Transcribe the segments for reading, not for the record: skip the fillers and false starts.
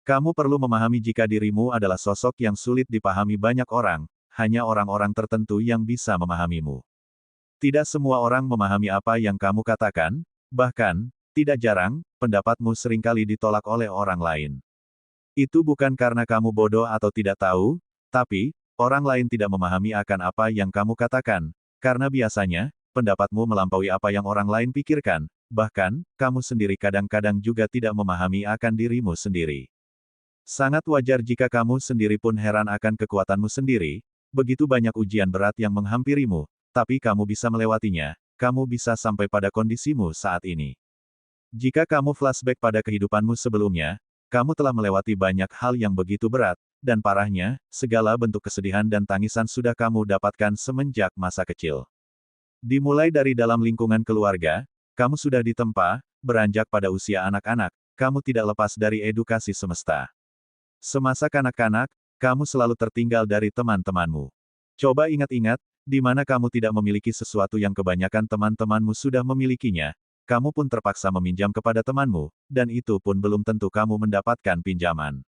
Kamu perlu memahami jika dirimu adalah sosok yang sulit dipahami banyak orang, hanya orang-orang tertentu yang bisa memahamimu. Tidak semua orang memahami apa yang kamu katakan, bahkan, tidak jarang, pendapatmu seringkali ditolak oleh orang lain. Itu bukan karena kamu bodoh atau tidak tahu, tapi, orang lain tidak memahami akan apa yang kamu katakan, karena biasanya, pendapatmu melampaui apa yang orang lain pikirkan, bahkan, kamu sendiri kadang-kadang juga tidak memahami akan dirimu sendiri. Sangat wajar jika kamu sendiri pun heran akan kekuatanmu sendiri, begitu banyak ujian berat yang menghampirimu, tapi kamu bisa melewatinya, kamu bisa sampai pada kondisimu saat ini. Jika kamu flashback pada kehidupanmu sebelumnya, kamu telah melewati banyak hal yang begitu berat, dan parahnya, segala bentuk kesedihan dan tangisan sudah kamu dapatkan semenjak masa kecil. Dimulai dari dalam lingkungan keluarga, kamu sudah ditempa, beranjak pada usia anak-anak, kamu tidak lepas dari edukasi semesta. Semasa kanak-kanak, kamu selalu tertinggal dari teman-temanmu. Coba ingat-ingat, di mana kamu tidak memiliki sesuatu yang kebanyakan teman-temanmu sudah memilikinya, kamu pun terpaksa meminjam kepada temanmu, dan itu pun belum tentu kamu mendapatkan pinjaman.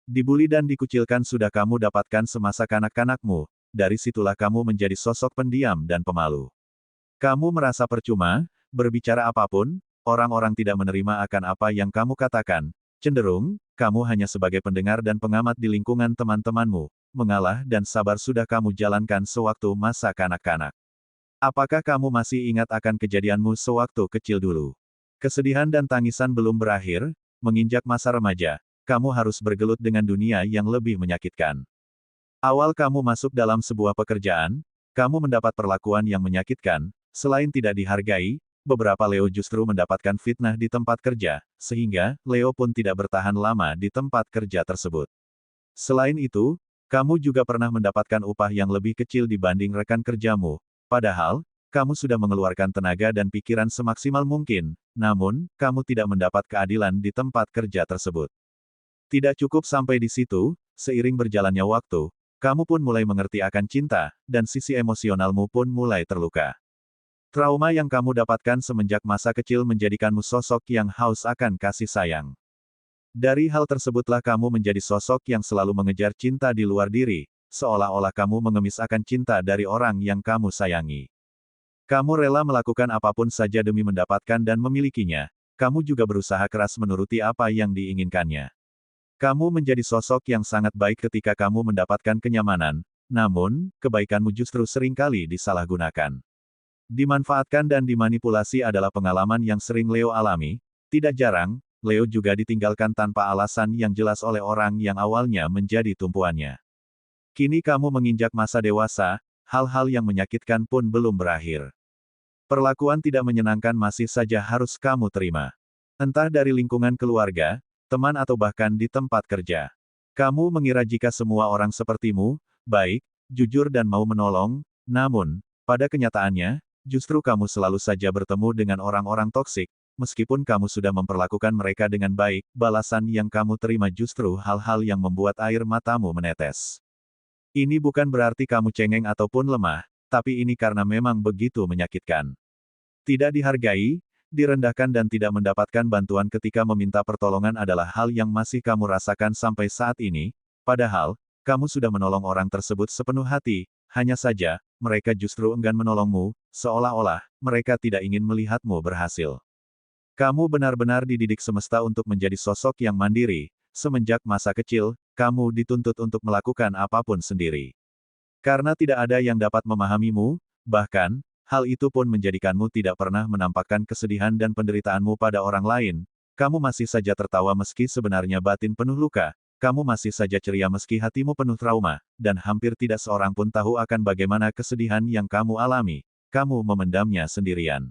Dibully dan dikucilkan sudah kamu dapatkan semasa kanak-kanakmu, dari situlah kamu menjadi sosok pendiam dan pemalu. Kamu merasa percuma, berbicara apapun, orang-orang tidak menerima akan apa yang kamu katakan, cenderung, kamu hanya sebagai pendengar dan pengamat di lingkungan teman-temanmu, mengalah dan sabar sudah kamu jalankan sewaktu masa kanak-kanak. Apakah kamu masih ingat akan kejadianmu sewaktu kecil dulu? Kesedihan dan tangisan belum berakhir, menginjak masa remaja, kamu harus bergelut dengan dunia yang lebih menyakitkan. Awal kamu masuk dalam sebuah pekerjaan, kamu mendapat perlakuan yang menyakitkan, selain tidak dihargai, beberapa Leo justru mendapatkan fitnah di tempat kerja, sehingga Leo pun tidak bertahan lama di tempat kerja tersebut. Selain itu, kamu juga pernah mendapatkan upah yang lebih kecil dibanding rekan kerjamu, padahal, kamu sudah mengeluarkan tenaga dan pikiran semaksimal mungkin, namun, kamu tidak mendapat keadilan di tempat kerja tersebut. Tidak cukup sampai di situ, seiring berjalannya waktu, kamu pun mulai mengerti akan cinta, dan sisi emosionalmu pun mulai terluka. Trauma yang kamu dapatkan semenjak masa kecil menjadikanmu sosok yang haus akan kasih sayang. Dari hal tersebutlah kamu menjadi sosok yang selalu mengejar cinta di luar diri, seolah-olah kamu mengemis akan cinta dari orang yang kamu sayangi. Kamu rela melakukan apapun saja demi mendapatkan dan memilikinya, kamu juga berusaha keras menuruti apa yang diinginkannya. Kamu menjadi sosok yang sangat baik ketika kamu mendapatkan kenyamanan, namun, kebaikanmu justru seringkali disalahgunakan. Dimanfaatkan dan dimanipulasi adalah pengalaman yang sering Leo alami, tidak jarang, Leo juga ditinggalkan tanpa alasan yang jelas oleh orang yang awalnya menjadi tumpuannya. Kini kamu menginjak masa dewasa, hal-hal yang menyakitkan pun belum berakhir. Perlakuan tidak menyenangkan masih saja harus kamu terima. Entah dari lingkungan keluarga, teman atau bahkan di tempat kerja. Kamu mengira jika semua orang sepertimu, baik, jujur dan mau menolong, namun, pada kenyataannya, justru kamu selalu saja bertemu dengan orang-orang toksik. Meskipun kamu sudah memperlakukan mereka dengan baik, balasan yang kamu terima justru hal-hal yang membuat air matamu menetes. Ini bukan berarti kamu cengeng ataupun lemah, tapi ini karena memang begitu menyakitkan. Tidak dihargai, direndahkan dan tidak mendapatkan bantuan ketika meminta pertolongan adalah hal yang masih kamu rasakan sampai saat ini, padahal, kamu sudah menolong orang tersebut sepenuh hati, hanya saja, mereka justru enggan menolongmu, seolah-olah, mereka tidak ingin melihatmu berhasil. Kamu benar-benar dididik semesta untuk menjadi sosok yang mandiri, semenjak masa kecil, kamu dituntut untuk melakukan apapun sendiri. Karena tidak ada yang dapat memahamimu, bahkan, hal itu pun menjadikanmu tidak pernah menampakkan kesedihan dan penderitaanmu pada orang lain, kamu masih saja tertawa meski sebenarnya batin penuh luka, kamu masih saja ceria meski hatimu penuh trauma, dan hampir tidak seorang pun tahu akan bagaimana kesedihan yang kamu alami, kamu memendamnya sendirian.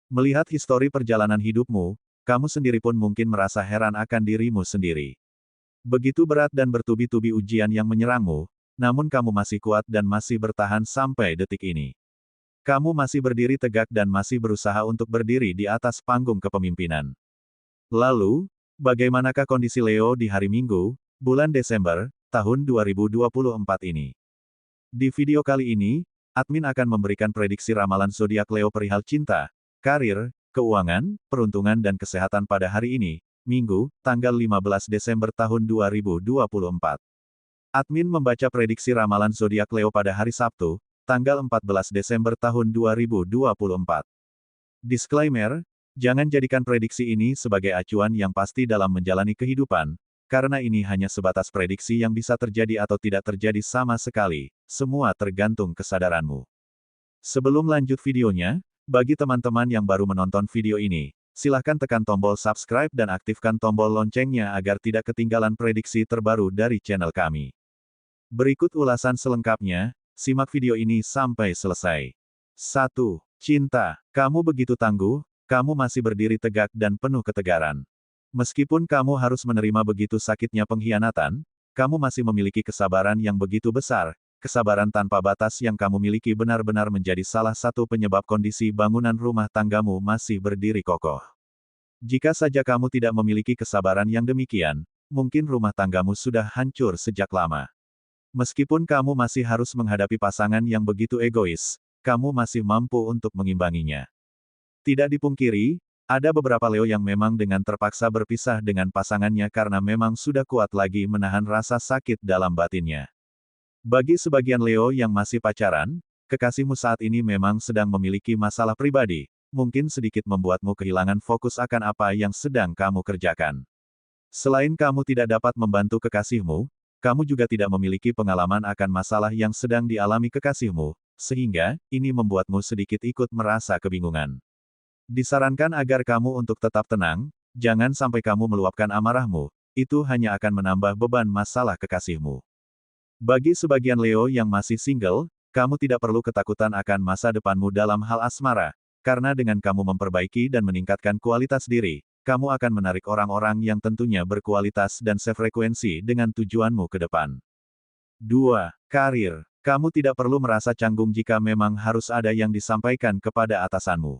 Melihat histori perjalanan hidupmu, kamu sendiri pun mungkin merasa heran akan dirimu sendiri. Begitu berat dan bertubi-tubi ujian yang menyerangmu, namun kamu masih kuat dan masih bertahan sampai detik ini. Kamu masih berdiri tegak dan masih berusaha untuk berdiri di atas panggung kepemimpinan. Lalu, bagaimanakah kondisi Leo di hari Minggu, bulan Desember, tahun 2024 ini? Di video kali ini, admin akan memberikan prediksi ramalan zodiak Leo perihal cinta, karir, keuangan, peruntungan dan kesehatan pada hari ini. Minggu, tanggal 15 Desember tahun 2024. Admin membaca prediksi ramalan zodiak Leo pada hari Sabtu, tanggal 14 Desember tahun 2024. Disclaimer, jangan jadikan prediksi ini sebagai acuan yang pasti dalam menjalani kehidupan, karena ini hanya sebatas prediksi yang bisa terjadi atau tidak terjadi sama sekali, semua tergantung kesadaranmu. Sebelum lanjut videonya, bagi teman-teman yang baru menonton video ini, silahkan tekan tombol subscribe dan aktifkan tombol loncengnya agar tidak ketinggalan prediksi terbaru dari channel kami. Berikut ulasan selengkapnya, simak video ini sampai selesai. 1. Cinta. Kamu begitu tangguh, kamu masih berdiri tegak dan penuh ketegaran. Meskipun kamu harus menerima begitu sakitnya pengkhianatan, kamu masih memiliki kesabaran yang begitu besar. Kesabaran tanpa batas yang kamu miliki benar-benar menjadi salah satu penyebab kondisi bangunan rumah tanggamu masih berdiri kokoh. Jika saja kamu tidak memiliki kesabaran yang demikian, mungkin rumah tanggamu sudah hancur sejak lama. Meskipun kamu masih harus menghadapi pasangan yang begitu egois, kamu masih mampu untuk mengimbanginya. Tidak dipungkiri, ada beberapa Leo yang memang dengan terpaksa berpisah dengan pasangannya karena memang sudah kuat lagi menahan rasa sakit dalam batinnya. Bagi sebagian Leo yang masih pacaran, kekasihmu saat ini memang sedang memiliki masalah pribadi, mungkin sedikit membuatmu kehilangan fokus akan apa yang sedang kamu kerjakan. Selain kamu tidak dapat membantu kekasihmu, kamu juga tidak memiliki pengalaman akan masalah yang sedang dialami kekasihmu, sehingga ini membuatmu sedikit ikut merasa kebingungan. Disarankan agar kamu untuk tetap tenang, jangan sampai kamu meluapkan amarahmu, itu hanya akan menambah beban masalah kekasihmu. Bagi sebagian Leo yang masih single, kamu tidak perlu ketakutan akan masa depanmu dalam hal asmara, karena dengan kamu memperbaiki dan meningkatkan kualitas diri, kamu akan menarik orang-orang yang tentunya berkualitas dan sefrekuensi dengan tujuanmu ke depan. 2. Karir. Kamu tidak perlu merasa canggung jika memang harus ada yang disampaikan kepada atasanmu.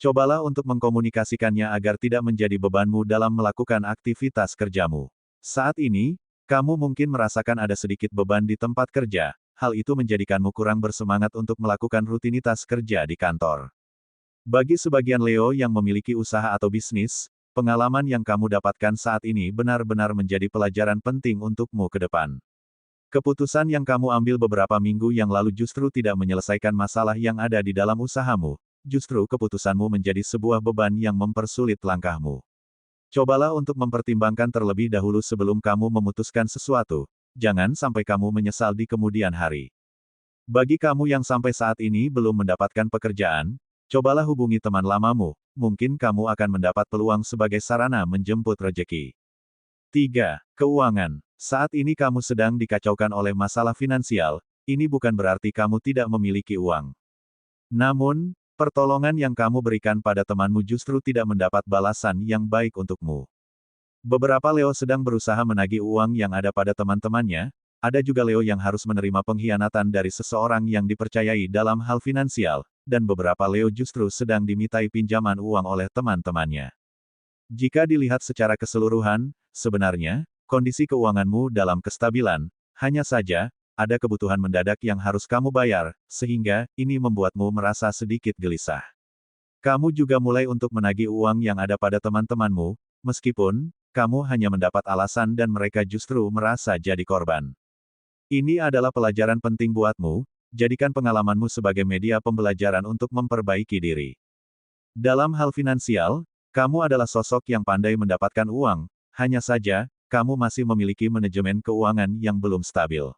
Cobalah untuk mengkomunikasikannya agar tidak menjadi bebanmu dalam melakukan aktivitas kerjamu. Saat ini, kamu mungkin merasakan ada sedikit beban di tempat kerja, hal itu menjadikanmu kurang bersemangat untuk melakukan rutinitas kerja di kantor. Bagi sebagian Leo yang memiliki usaha atau bisnis, pengalaman yang kamu dapatkan saat ini benar-benar menjadi pelajaran penting untukmu ke depan. Keputusan yang kamu ambil beberapa minggu yang lalu justru tidak menyelesaikan masalah yang ada di dalam usahamu, justru keputusanmu menjadi sebuah beban yang mempersulit langkahmu. Cobalah untuk mempertimbangkan terlebih dahulu sebelum kamu memutuskan sesuatu, jangan sampai kamu menyesal di kemudian hari. Bagi kamu yang sampai saat ini belum mendapatkan pekerjaan, cobalah hubungi teman lamamu, mungkin kamu akan mendapat peluang sebagai sarana menjemput rejeki. 3. Keuangan. Saat ini kamu sedang dikacaukan oleh masalah finansial, ini bukan berarti kamu tidak memiliki uang. Namun, pertolongan yang kamu berikan pada temanmu justru tidak mendapat balasan yang baik untukmu. Beberapa Leo sedang berusaha menagih uang yang ada pada teman-temannya, ada juga Leo yang harus menerima pengkhianatan dari seseorang yang dipercayai dalam hal finansial, dan beberapa Leo justru sedang dimintai pinjaman uang oleh teman-temannya. Jika dilihat secara keseluruhan, sebenarnya, kondisi keuanganmu dalam kestabilan, hanya saja, ada kebutuhan mendadak yang harus kamu bayar, sehingga ini membuatmu merasa sedikit gelisah. Kamu juga mulai untuk menagih uang yang ada pada teman-temanmu, meskipun kamu hanya mendapat alasan dan mereka justru merasa jadi korban. Ini adalah pelajaran penting buatmu, jadikan pengalamanmu sebagai media pembelajaran untuk memperbaiki diri. Dalam hal finansial, kamu adalah sosok yang pandai mendapatkan uang, hanya saja, kamu masih memiliki manajemen keuangan yang belum stabil.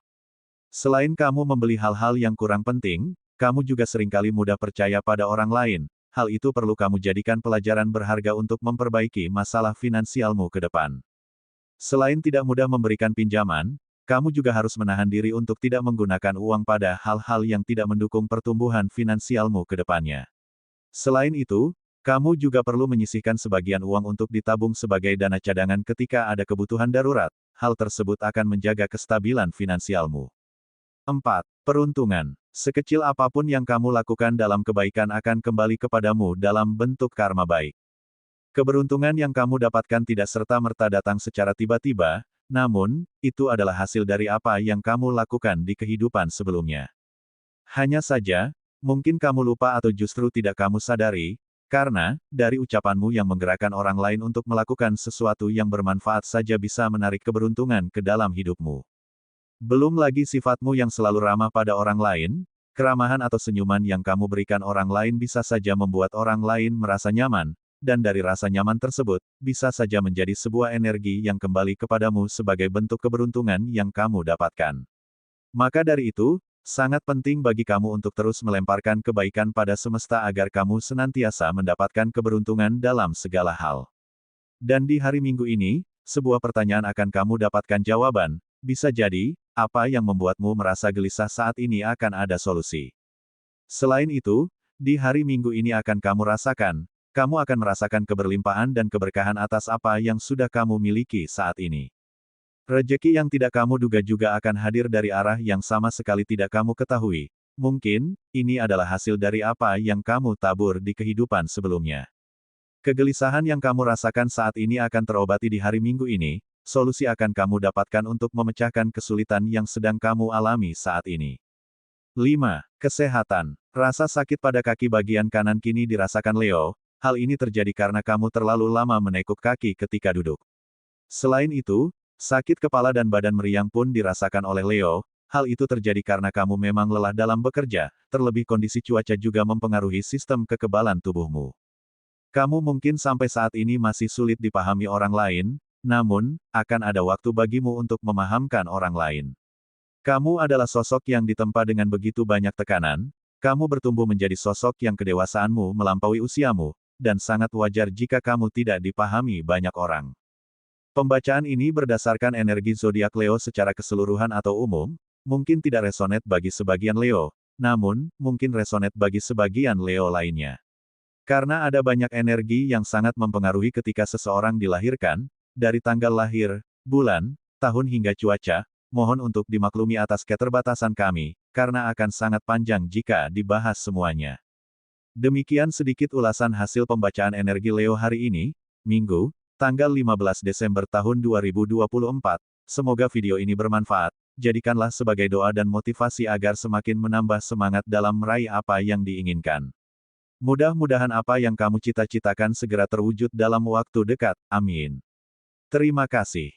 Selain kamu membeli hal-hal yang kurang penting, kamu juga seringkali mudah percaya pada orang lain. Hal itu perlu kamu jadikan pelajaran berharga untuk memperbaiki masalah finansialmu ke depan. Selain tidak mudah memberikan pinjaman, kamu juga harus menahan diri untuk tidak menggunakan uang pada hal-hal yang tidak mendukung pertumbuhan finansialmu ke depannya. Selain itu, kamu juga perlu menyisihkan sebagian uang untuk ditabung sebagai dana cadangan ketika ada kebutuhan darurat. Hal tersebut akan menjaga kestabilan finansialmu. 4. Peruntungan. Sekecil apapun yang kamu lakukan dalam kebaikan akan kembali kepadamu dalam bentuk karma baik. Keberuntungan yang kamu dapatkan tidak serta-merta datang secara tiba-tiba, namun, itu adalah hasil dari apa yang kamu lakukan di kehidupan sebelumnya. Hanya saja, mungkin kamu lupa atau justru tidak kamu sadari, Karena, dari ucapanmu yang menggerakkan orang lain untuk melakukan sesuatu yang bermanfaat saja bisa menarik keberuntungan ke dalam hidupmu. Belum lagi sifatmu yang selalu ramah pada orang lain, keramahan atau senyuman yang kamu berikan orang lain bisa saja membuat orang lain merasa nyaman, dan dari rasa nyaman tersebut, bisa saja menjadi sebuah energi yang kembali kepadamu sebagai bentuk keberuntungan yang kamu dapatkan. Maka dari itu, sangat penting bagi kamu untuk terus melemparkan kebaikan pada semesta agar kamu senantiasa mendapatkan keberuntungan dalam segala hal. Dan di hari Minggu ini, sebuah pertanyaan akan kamu dapatkan jawaban, bisa jadi, apa yang membuatmu merasa gelisah saat ini akan ada solusi. Selain itu, di hari Minggu ini akan kamu akan merasakan keberlimpahan dan keberkahan atas apa yang sudah kamu miliki saat ini. Rejeki yang tidak kamu duga juga akan hadir dari arah yang sama sekali tidak kamu ketahui. Mungkin, ini adalah hasil dari apa yang kamu tabur di kehidupan sebelumnya. Kegelisahan yang kamu rasakan saat ini akan terobati di hari Minggu ini, solusi akan kamu dapatkan untuk memecahkan kesulitan yang sedang kamu alami saat ini. 5. Kesehatan. Rasa sakit pada kaki bagian kanan kini dirasakan Leo, hal ini terjadi karena kamu terlalu lama menekuk kaki ketika duduk. Selain itu, sakit kepala dan badan meriang pun dirasakan oleh Leo, hal itu terjadi karena kamu memang lelah dalam bekerja, terlebih kondisi cuaca juga mempengaruhi sistem kekebalan tubuhmu. Kamu mungkin sampai saat ini masih sulit dipahami orang lain, namun, akan ada waktu bagimu untuk memahamkan orang lain. Kamu adalah sosok yang ditempa dengan begitu banyak tekanan, kamu bertumbuh menjadi sosok yang kedewasaanmu melampaui usiamu, dan sangat wajar jika kamu tidak dipahami banyak orang. Pembacaan ini berdasarkan energi zodiak Leo secara keseluruhan atau umum, mungkin tidak resonet bagi sebagian Leo, namun, mungkin resonet bagi sebagian Leo lainnya. Karena ada banyak energi yang sangat mempengaruhi ketika seseorang dilahirkan, dari tanggal lahir, bulan, tahun hingga cuaca, mohon untuk dimaklumi atas keterbatasan kami, karena akan sangat panjang jika dibahas semuanya. Demikian sedikit ulasan hasil pembacaan energi Leo hari ini, Minggu, tanggal 15 Desember tahun 2024, semoga video ini bermanfaat, jadikanlah sebagai doa dan motivasi agar semakin menambah semangat dalam meraih apa yang diinginkan. Mudah-mudahan apa yang kamu cita-citakan segera terwujud dalam waktu dekat, amin. Terima kasih.